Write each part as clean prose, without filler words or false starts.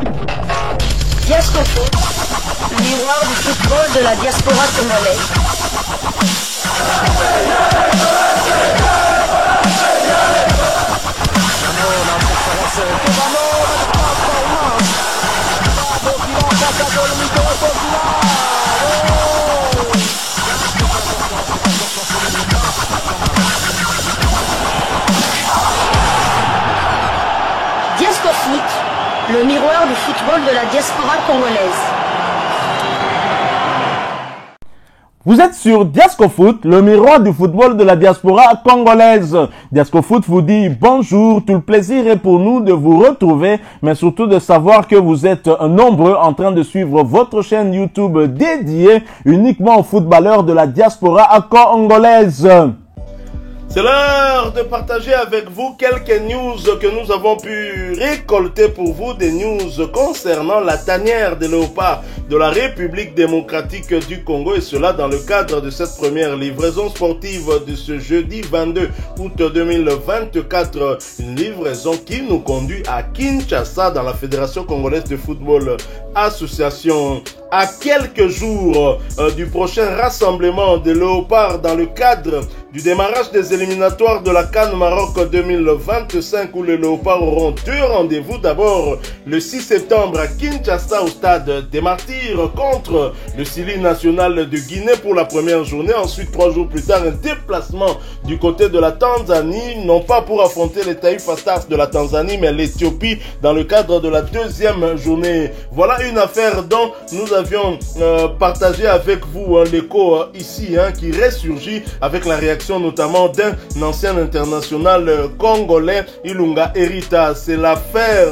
Diascofoot, miroir du football de la diaspora congolaise. Diascofoot, le miroir du football de la diaspora congolaise. Vous êtes sur Diascofoot, le miroir du football de la diaspora congolaise. Diascofoot vous dit bonjour, tout le plaisir est pour nous de vous retrouver, mais surtout de savoir que vous êtes nombreux en train de suivre votre chaîne YouTube dédiée uniquement aux footballeurs de la diaspora congolaise. C'est l'heure de partager avec vous quelques news que nous avons pu récolter pour vous, des news concernant la tanière des léopards de la République démocratique du Congo, et cela dans le cadre de cette première livraison sportive de ce jeudi 22 août 2024, une livraison qui nous conduit à Kinshasa dans la Fédération congolaise de football association. À quelques jours du prochain rassemblement des léopards dans le cadre du démarrage des éliminatoires de la CAN Maroc 2025, où les léopards auront deux rendez-vous. D'abord le 6 septembre à Kinshasa au stade des Martyrs contre le Sili national de Guinée pour la première journée. Ensuite, 3 jours plus tard, un déplacement du côté de la Tanzanie, non pas pour affronter les Taifa Stars de la Tanzanie, mais l'Éthiopie dans le cadre de la deuxième journée. Voilà une affaire dont nous avions partagé avec vous l'écho ici, qui ressurgit avec la réaction notamment d'un ancien international congolais, Ilunga Erita. C'est l'affaire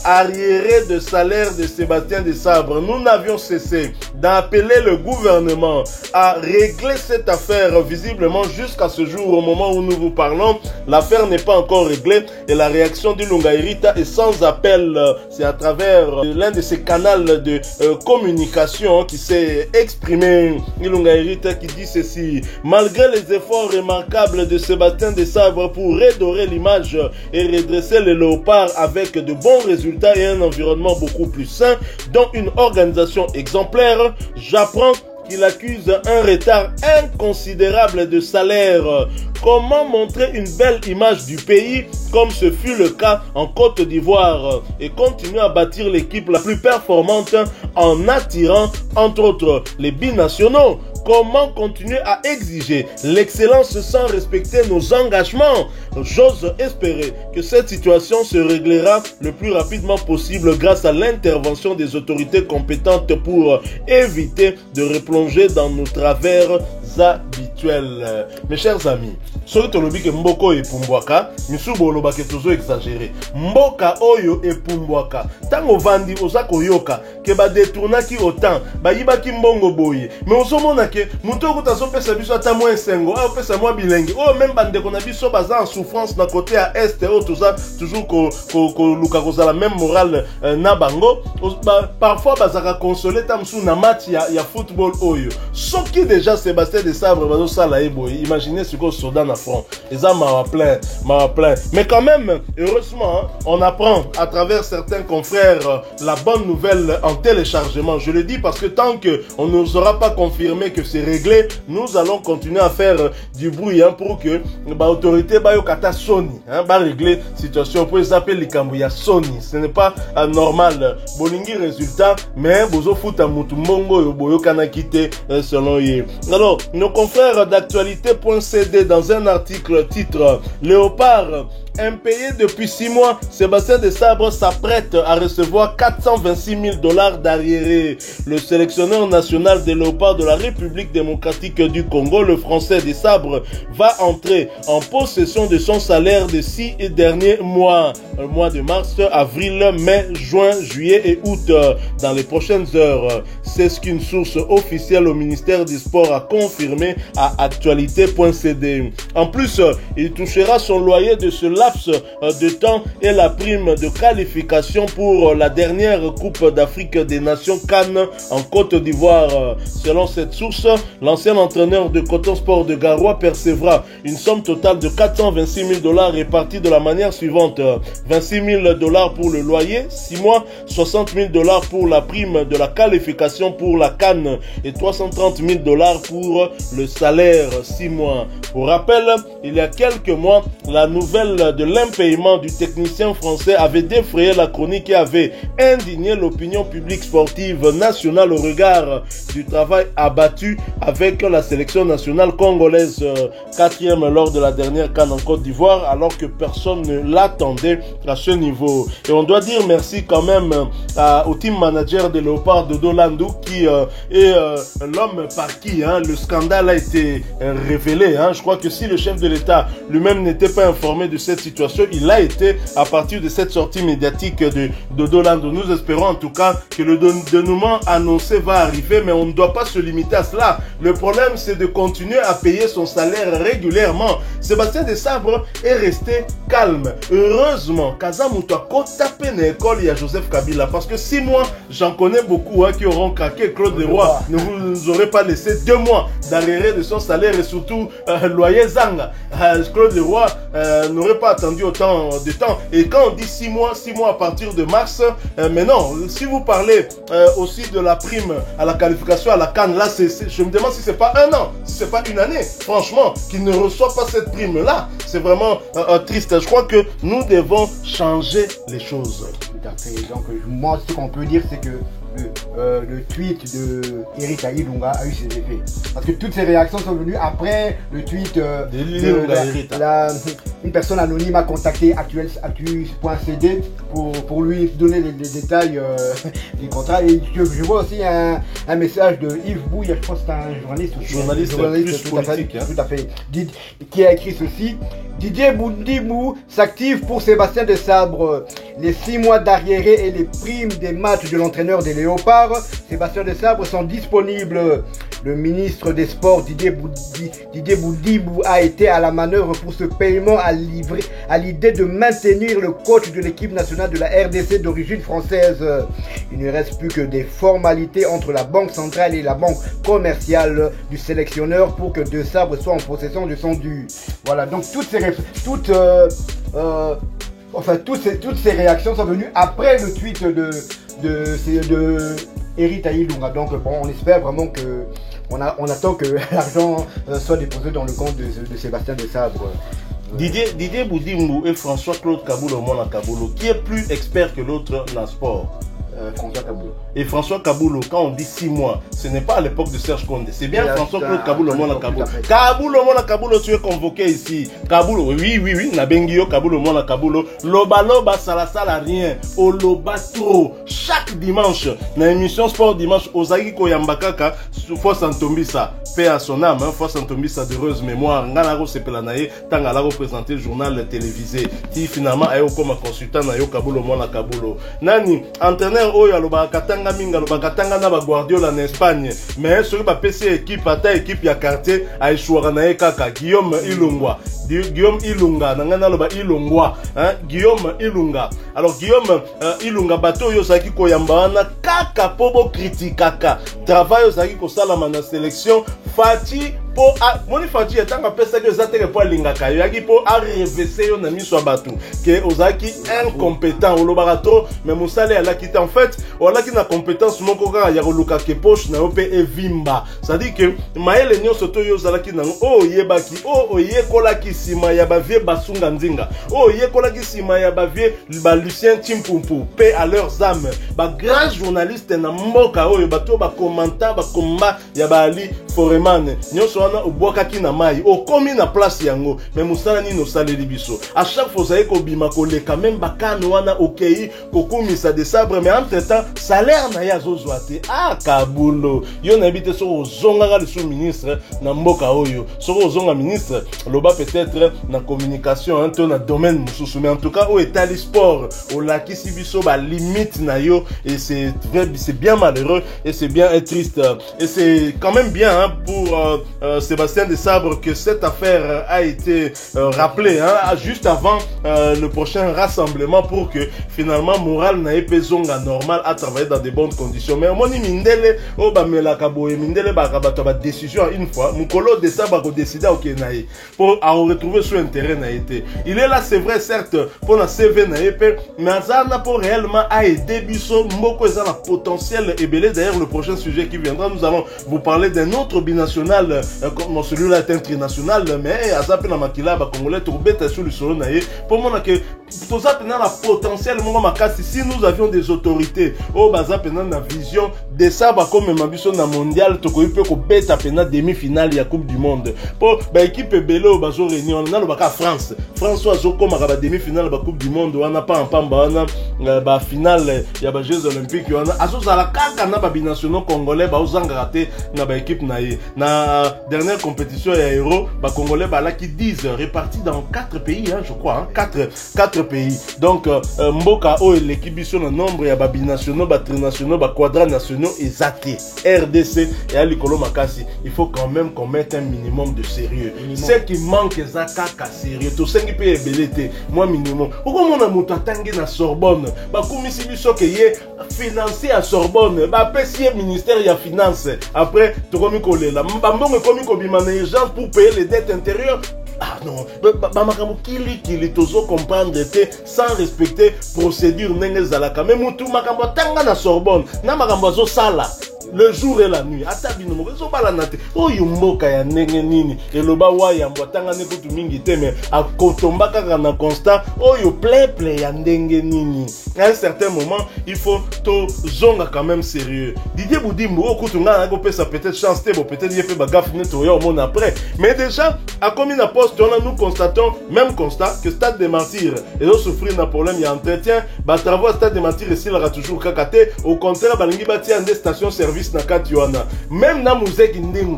arriérée de salaire de Sébastien Desabre. Nous n'avions cessé d'appeler le gouvernement à régler cette affaire. Visiblement, jusqu'à ce jour, au moment où nous vous parlons, l'affaire n'est pas encore réglée et la réaction d'Ilunga Erita est sans appel. C'est à travers l'un de ses canaux de communication qui s'est exprimé. Ilunga Erita qui dit ceci: malgré les efforts remarquables de Sébastien Desabre pour redorer l'image et redresser les léopards avec de bons résultats et un environnement beaucoup plus sain, dont une organisation exemplaire, j'apprends qu'il accuse un retard inconsidérable de salaire. Comment montrer une belle image du pays comme ce fut le cas en Côte d'Ivoire et continuer à bâtir l'équipe la plus performante en attirant entre autres les binationaux? Comment continuer à exiger l'excellence sans respecter nos engagements? J'ose espérer que cette situation se réglera le plus rapidement possible grâce à l'intervention des autorités compétentes pour éviter de replonger dans nos travers habituels. Mes chers amis, soki tolobi ke mboko epumbwaka, misubo oloba ke tozo exagéré. Mboka oyo epumbwaka. Tango vandi osako yoka ke ba détournaki autant, ba yibaki mbongo boye. Mais osomona ke muto kotazo pesa biso ata moins sengo, a pesa moi bilenge. Oh même bande ko na biso baza en souffrance na côté à est, oh tout ça toujours ko luka kozala même morale na bango. Parfois bazaka consoler tamsu na match ya football oyo. Soki déjà Sébastien Desabre bazo sala eboye. Imaginez ce qu'on soda na front. Les âmes m'a plein. Mais quand même, heureusement, on apprend à travers certains confrères la bonne nouvelle en téléchargement. Je le dis parce que tant qu'on ne nous aura pas confirmé que c'est réglé, nous allons continuer à faire du bruit pour que l'autorité Bayokata Sony va régler la situation. Pour appeler les Kambouya Sony. Ce n'est pas normal. Bolingi résultat, mais bozo fout à Mutumongo et Boyokana quitté selon eux. Alors, nos confrères d'actualité.cd dans un article titre Léopard impayé depuis 6 mois, Sébastien Desabre s'apprête à recevoir 426 000 $ d'arriérés. Le sélectionneur national des léopards de la République démocratique du Congo, le français Desabre, va entrer en possession de son salaire des 6 derniers mois. Le mois de mars, avril, mai, juin, juillet et août. Dans les prochaines heures. C'est ce qu'une source officielle au ministère des Sports a confirmé à actualité.cd. En plus, il touchera son loyer de cela laps de temps et la prime de qualification pour la dernière Coupe d'Afrique des Nations Cannes en Côte d'Ivoire. Selon cette source, l'ancien entraîneur de Coton Sport de Garoua percevra une somme totale de 426 000 $ répartie de la manière suivante: 26 000 $ pour le loyer, 6 mois, 60 000 $ pour la prime de la qualification pour la Cannes et 330 000 $ pour le salaire 6 mois. Pour rappel, il y a quelques mois, la nouvelle de l'impayement du technicien français avait défrayé la chronique et avait indigné l'opinion publique sportive nationale au regard du travail abattu avec la sélection nationale congolaise, 4e lors de la dernière CAN en Côte d'Ivoire, alors que personne ne l'attendait à ce niveau. Et on doit dire merci quand même au team manager de Léopard, Dodo Landou, qui est l'homme par qui le scandale a été révélé. Je crois que si le chef de l'État lui-même n'était pas informé de cette situation, il a été à partir de cette sortie médiatique de Dodo Landou. Nous espérons en tout cas que le dénouement annoncé va arriver, mais on ne doit pas se limiter à cela. Le problème, c'est de continuer à payer son salaire régulièrement. Sébastien Desabre est resté calme. Heureusement, Kazamuto a tapé dans l'école, il y a Joseph Kabila, parce que 6 mois, j'en connais beaucoup qui auront craqué. Claude Leroy ne vous aurez pas laissé 2 mois d'arriéré de son salaire et surtout loyer Zanga. Claude Leroy n'aurait pas attendu autant de temps. Et quand on dit 6 mois à partir de mars, mais non, si vous parlez aussi de la prime à la qualification à la CAN, là, je me demande si c'est pas 1 an, si c'est pas 1 année, franchement, qu'il ne reçoit pas cette prime-là. C'est vraiment triste. Je crois que nous devons changer les choses. Tout à fait. Donc, moi, ce qu'on peut dire, c'est que le tweet de Eric Aïlunga a eu ses effets. Parce que toutes ces réactions sont venues après le tweet une personne anonyme a contacté actu.cd pour lui donner les détails du contrat. Et je vois aussi un message de Yves Bouille, je pense que c'est un journaliste aussi. Journaliste tout à fait, qui a écrit ceci: Didier Boundimou s'active pour Sébastien Desabre. Les 6 mois d'arriéré et les primes des matchs de l'entraîneur des Léopards, Sébastien Desabre, sont disponibles. Le ministre des Sports, Didier Boundimou, a été à la manœuvre pour ce paiement à l'idée de maintenir le coach de l'équipe nationale de la RDC d'origine française. Il ne reste plus que des formalités entre la banque centrale et la banque commerciale du sélectionneur pour que Desabre soit en possession de son dû. Voilà, donc toutes ces réactions sont venues après le tweet de Eric Aïlunga. Donc bon, on espère vraiment que on attend que l'argent soit déposé dans le compte de Sébastien Desabre. Didier Boundimou et François-Claude Kaboulou, Mona Kaboulou, qui est plus expert que l'autre dans le sport? François Kaboulou. Et François Kaboulou, quand on dit 6 mois, ce n'est pas à l'époque de Serge Condé. C'est bien François-Claude Kaboulou, Mona Kaboulou. Kaboulou, Mona Kaboulou, tu es convoqué ici. Kaboulou, oui, Nabengio, Kaboulou, Mona Kaboulou. Loba, ça rien. O loba trop. Chaque dimanche, dans l'émission Sport Dimanche, Ozagi Koyambakaka, Fois Santombisa, paix à son âme, Fois Santombisa d'heureuse mémoire, Nganaro Sepelanaye, Tangala représenté le journal télévisé. Qui finalement a eu comme consultant, Nayo Kaboulou, Mona Kaboulou. Nani, entraîneur, Oyo, Aloba Katanga Minga, Aloba Katanga Naba Guardiola en Espagne. Mais sur le PC équipe, ata équipe, ya quartier, a échoué Naye Kaka, Guillaume Ilunga, Nangana Loba Ilungwa, Guillaume Ilunga. Alors, Guillaume Ilunga, bateau, Yosaki Koyambana, Kaka, Pobo Kritikaka, travail, Yosaki Kosalama na sélection, Fati, Moni Fati est un peu ça que ça te pour lingaka yaki pour arrêter yo na miso batu que ozaki incompétent au lobarato mais musale ala qui en fait wala qui na compétence moko ka ya luka ke poche na ope evimba ça dit que maele nyo soto yo zala ki na yebaki yekola ki sima ya ba vie basunga nzinga yekola ki sima ya ba vie ba Lucien Timpumpu paix à leurs âmes ba grand journaliste na mboka oyo bato ba commentaire ba combat ya ba Ali Foreman nyoso wana obwakaki na mai okomi na place yango mais musala ni no saleli biso à chaque fois ça eko bima koleka même bakano wana okei kokumisa Desabre mais entre temps salaire na ya zozwate Kabulo yo na bité so ozonga le sous-ministre na mboka oyo so ozonga ministre loba peut-être na communication to na domaine mususu mais en tout cas au état sport au lakisi biso ba limite na yo et c'est bien malheureux et c'est bien triste et c'est quand même bien pour Sébastien Desabre que cette affaire a été rappelée juste avant le prochain rassemblement pour que finalement moral n'a pas zonga normal à travailler dans de bonnes conditions. Mais moni mindele o ba melaka boye mindele ba kabato ba décision une fois mukolo Desabre ko décider OK naï pour retrouver son intérêt n'a été. Il est là c'est vrai certes pour la CV n'a pas mais azana pour réellement a aider biso moko za la potentiel et belé d'ailleurs le prochain sujet qui viendra nous allons vous parler d'un autre binational comme celui-là est international mais azape na makila ba congolais to beta sur le solo naï pour moi que tout ça pendant la potentiel moko makasi si nous avions des autorités au baza pendant la vision de ça ba comme mabiso na mondial to ko peut ko beta pendant demi-finale ya coupe du monde pour ba équipe belé au bazo réunion na lo baka François zo comme ba demi-finale ba coupe du monde on n'a pas en pamba on ba finale ya ba Jeux olympiques on a azo za la kaka na ba binationaux congolais ba ozanga raté na ba équipe na dernière compétition ya Euro ba congolais ba là qui disent répartis dans 4 pays je crois 4 pays donc mboka o l'équipe biso na nombre ya ba binationaux ba trinationaux ba quadra nationaux exacté RDC et à l'ikolo makasi il faut quand même qu'on mette un minimum de sérieux ce qui manque za kaka sérieux to sengi pe ebelete moi minimum pourquoi mon amour tangi na Sorbonne ba komisi biso ke ye financier à Sorbonne ba pesier ministère ya finance après to komi kolela mbongo komi ko bimana urgence pour payer les dettes intérieures. Ah non, makambo kili tozo comprendre te sans respecter procédure ndenge zalaka mais mutu makambo tanga na Sorbonne na makambo zo sala le jour et la nuit atabino mo zo bala nate oyo mboka ya ndenge nini eloba wa ya mbotanga ne kutu mingi te mais akotomba kaka na constat oyo plein ya ndenge nini à un certain moment il faut to zonga quand même sérieux Didier Boudimbo okutu nga na ko pesa peut-être chance te peut-être il fait bagaf ne to yo mon après mais déjà à comme na poste on nous constatons même constat que Stade de Martyrs et ont souffrir d'un problème il y a entretien ba travaux Stade de Martyrs ici là toujours kakate au contraire balingi bati en des stations service na katiwana même na Muzeki Ndingo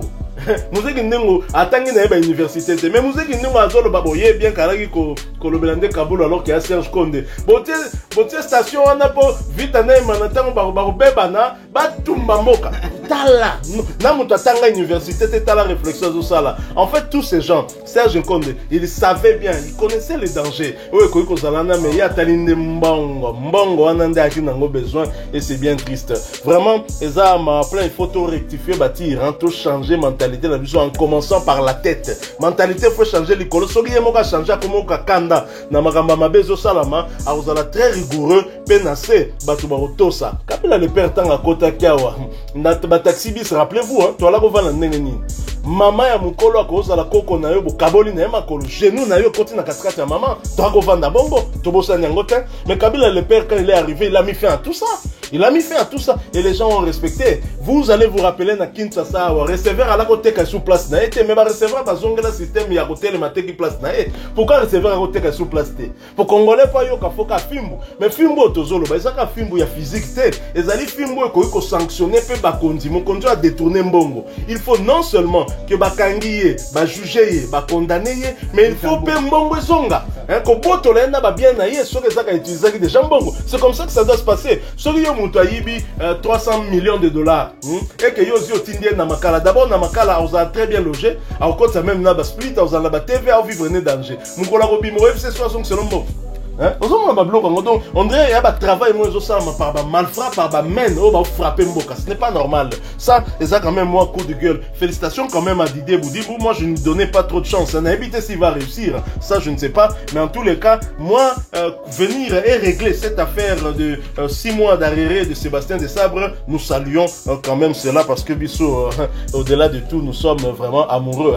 Muzeki Ndingo atangi na ba université mais Muzeki Ndingo azolo baboye bien karaki ko kolobelande Kaboul alors qu'il y a Serge Konde boté station wana po vite na manatang ba bebana ba tumba mboka tala na mutu atanga université te tala réflexion zo sala en fait tous ces gens Serge Konde il savait bien il connaissait les dangers oui ko kozalana mais ya talinde mbongo wana ndaki nango besoin et c'est bien triste vraiment eza ma plein il faut tout rectifier bâtir tout changer mentalité la vision en commençant par la tête mentalité faut changer l'école soki yemoka changer comme ka kanda na makamba mabezo salama azala très rigoureux penase batu ba otosa kapela le père tanga kota kiawa na taxi bis rappelez-vous toi là ko va na ndenge nini mama ya mukolo akozala koko na yo bokaboli na ye makolo genou na yo koti na katikati ya mama toi ko vanda bongo to bosa nyango te mais Kabila le père quand il est arrivé il a mis fin à tout ça. Il a mis fin à tout ça et les gens ont respecté. Vous allez vous rappeler na Kinshasa receveur à la côté qui sous place na été mais ba receveur ba zongela système ya côté le maté qui place na et pourquoi receveur à côté qui sous place té pour congolais pas yo ka foka fimbo mais fimbo tozolo ba ezaka fimbo ya physique té ezali fimbo ko sanctionner pe ba kondi mon kondi a détourner mbongo il faut non seulement que ba kangiye ba juger ba condamner mais il faut pe mbongo zonga ko boto lenda ba bien na ye so que ça ka utiliser déjà mbongo c'est comme ça que ça doit se passer so mutu ayibi 300 millions de dollars et que yo zio tindie na makala d'abord na makala on a très bien logé à côté ça même na ba split on a la TV à vivre né danger mukola ko bimo FC 60 selon moi donc on dirait qu'il y a un travail par malfrat, par men, frapper Mboka. Ce n'est pas normal. Ça, et ça quand même, moi, coup de gueule. Félicitations quand même à Didier Boudimbo. Moi, je ne lui donnais pas trop de chance. On a évité s'il va réussir. Ça, je ne sais pas. Mais en tous les cas, moi, venir et régler cette affaire de 6 mois d'arrêt de Sébastien Desabre, nous saluons quand même cela parce que Bissot, au-delà de tout, nous sommes vraiment amoureux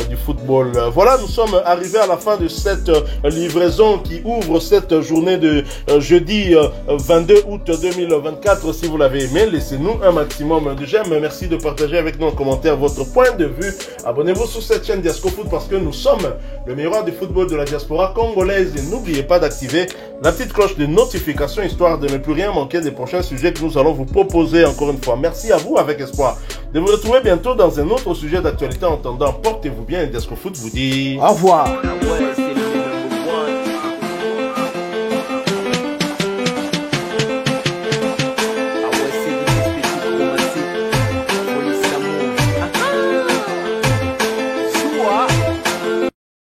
du football. Voilà, nous sommes arrivés à la fin de cette livraison qui ouvre cette journée de jeudi 22 août 2024. Si vous l'avez aimé, laissez-nous un maximum de j'aime. Merci de partager avec nous en commentaire votre point de vue. Abonnez-vous sur cette chaîne Diascofoot parce que nous sommes le miroir du football de la diaspora congolaise. Et n'oubliez pas d'activer la petite cloche de notification histoire de ne plus rien manquer des prochains sujets que nous allons vous proposer encore une fois. Merci à vous avec espoir de vous retrouver bientôt dans un autre sujet d'actualité. En attendant, portez-vous bien et Diascofoot vous dit au revoir.